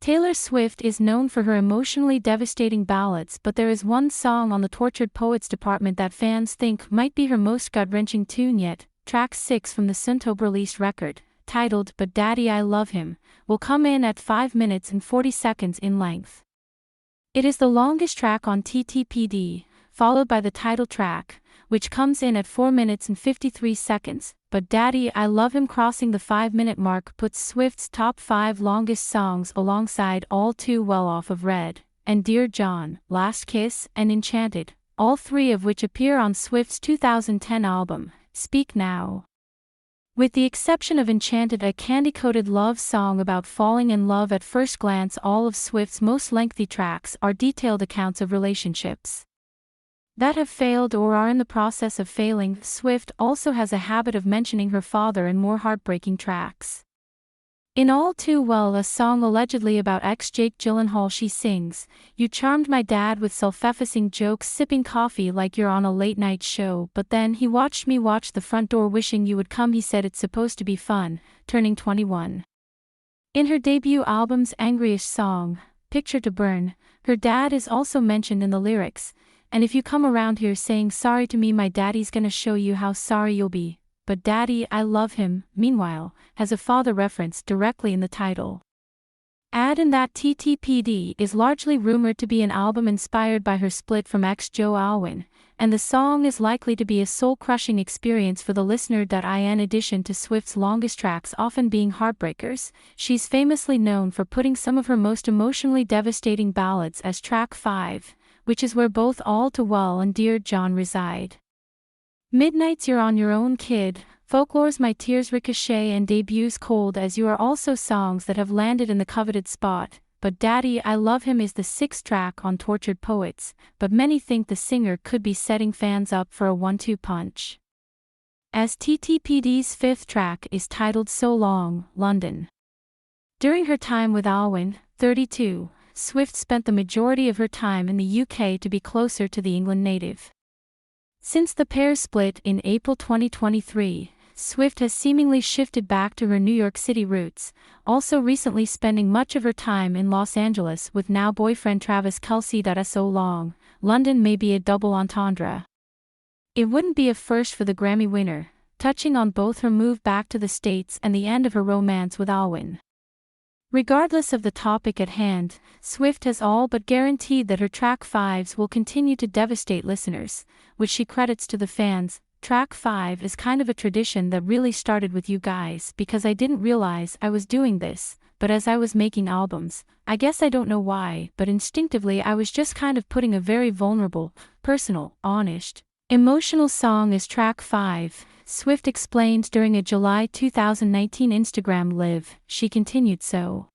Taylor Swift is known for her emotionally devastating ballads, but there is one song on the Tortured Poets department that fans think might be her most gut-wrenching tune yet. Track 6 from the Suntober-released record, titled But Daddy I Love Him, will come in at 5 minutes and 40 seconds in length. It is the longest track on TTPD, followed by the title track, which comes in at 4 minutes and 53 seconds, But Daddy I Love Him crossing the 5-minute mark puts Swift's top 5 longest songs alongside All Too Well Off of Red, and Dear John, Last Kiss, and Enchanted, all 3 of which appear on Swift's 2010 album, Speak Now. With the exception of Enchanted, a candy-coated love song about falling in love at first glance, all of Swift's most lengthy tracks are detailed accounts of relationships that have failed or are in the process of failing. Swift also has a habit of mentioning her father in more heartbreaking tracks. In All Too Well, a song allegedly about ex-Jake Gyllenhaal, she sings, "You charmed my dad with self-effacing jokes, sipping coffee like you're on a late-night show, but then he watched me watch the front door wishing you would come. He said it's supposed to be fun, turning 21. In her debut album's angriest song, Picture to Burn, her dad is also mentioned in the lyrics, "And if you come around here saying sorry to me, my daddy's gonna show you how sorry you'll be." But Daddy I Love Him, meanwhile, has a father reference directly in the title. Add in that TTPD is largely rumored to be an album inspired by her split from ex-Joe Alwyn, and the song is likely to be a soul-crushing experience for the listener. In addition to Swift's longest tracks often being heartbreakers, she's famously known for putting some of her most emotionally devastating ballads as track 5, which is where both All Too Well and Dear John reside. Midnight's You're On Your Own Kid, Folklore's My Tears, Ricochet, and Debut's Cold As You are also songs that have landed in the coveted spot. But Daddy I Love Him is the 6th track on Tortured Poets, but many think the singer could be setting fans up for a 1-2 punch, as TTPD's 5th track is titled So Long, London. During her time with Alwyn, 32, Swift spent the majority of her time in the UK to be closer to the England native. Since the pair split in April 2023, Swift has seemingly shifted back to her New York City roots, also recently spending much of her time in Los Angeles with now boyfriend Travis Kelce. So Long, London may be a double entendre. It wouldn't be a first for the Grammy winner, touching on both her move back to the States and the end of her romance with Alwyn. Regardless of the topic at hand, Swift has all but guaranteed that her track 5s will continue to devastate listeners, which she credits to the fans. Track 5 is kind of a tradition that really started with you guys because I didn't realize I was doing this, but as I was making albums, I guess I don't know why, but instinctively I was just kind of putting a very vulnerable, personal, honest, emotional song as track 5. Swift explained during a July 2019 Instagram Live. She continued, "So,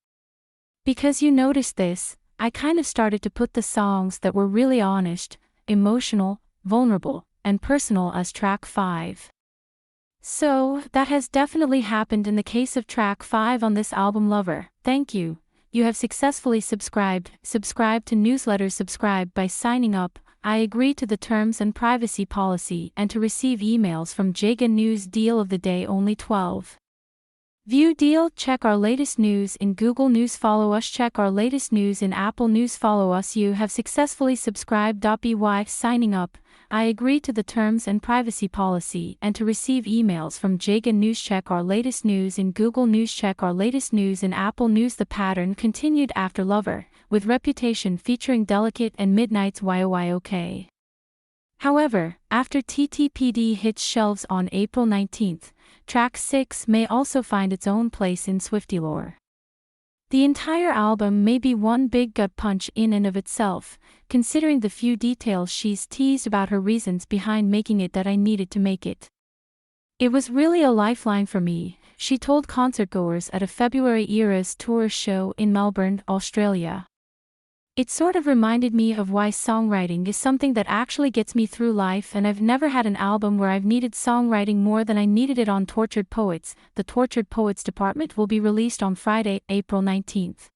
because you noticed this, I kind of started to put the songs that were really honest, emotional, vulnerable, and personal as track 5. So, that has definitely happened in the case of track 5 on this album. Lover, thank you. You have successfully subscribed. Subscribe to newsletters. Subscribe by signing up. I agree to the terms and privacy policy and to receive emails from Jaga News. Deal of the day only 12. View deal. Check our latest news in Google News. Follow us. Check our latest news in Apple News. Follow us. You have successfully subscribed. By signing up, I agree to the terms and privacy policy and to receive emails from Jaga News. Check our latest news in Google News. Check our latest news in Apple News. The pattern continued after Lover, with Reputation featuring Delicate and Midnight's YOYOK. However, after TTPD hits shelves on April 19th, track 6 may also find its own place in Swiftie lore. The entire album may be one big gut punch in and of itself, considering the few details she's teased about her reasons behind making it that I needed to make it. It was really a lifeline for me, she told concertgoers at a February Eras Tour show in Melbourne, Australia. It sort of reminded me of why songwriting is something that actually gets me through life, and I've never had an album where I've needed songwriting more than I needed it on Tortured Poets. The Tortured Poets department will be released on Friday, April 19th.